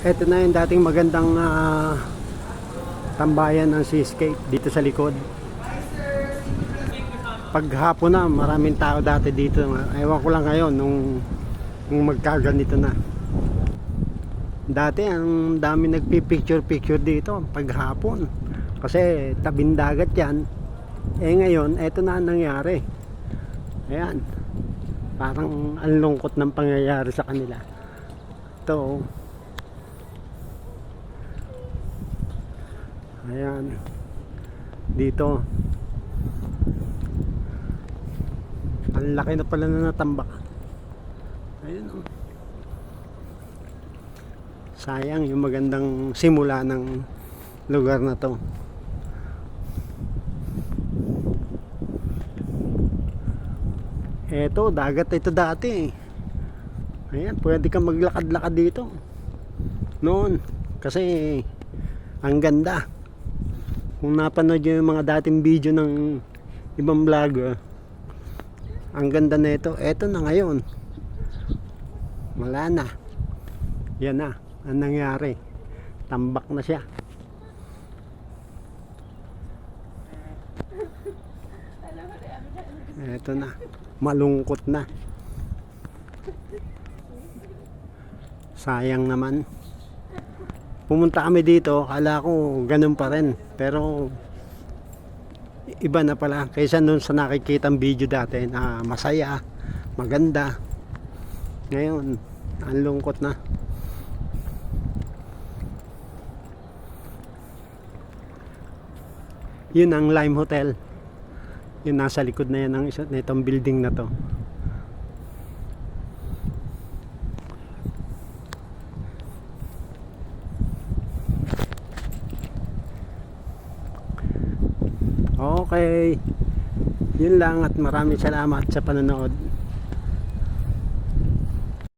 Ito na yung dating magandang tambayan ng seascape dito sa likod. Paghapon na, maraming tao dati dito. Ewan ko lang ngayon nung magkaganito na. Dati ang dami nagpipicture-picture dito paghapon. Kasi tabing dagat yan. Ngayon, eto na ang nangyari. Ayan. Parang ang lungkot ng pangyayari sa kanila. Ito. Ayan. Dito. Ang laki na pala na natambak. Ayun o. Sayang yung magandang simula ng lugar na to. Eto, dagat ito dati. Ayan, pwede kang maglakad-lakad dito. Noon. Kasi ang ganda. Kung napanood nyo yung mga dating video ng ibang vlogger, ang ganda na ito. Eto na ngayon. Wala na. Yan na. Ang nangyari. Tambak na siya. Eto na. Malungkot na. Sayang naman. Pumunta kami dito. Akala ko ganun pa rin. Pero iba na pala. Kaysa nun sa nakikitang video dati na masaya, maganda. Ngayon, ang lungkot na. Yun ang Lime Hotel. Yun nasa likod na yan ng itong building na to. Okay. Yun lang at maraming salamat sa panonood.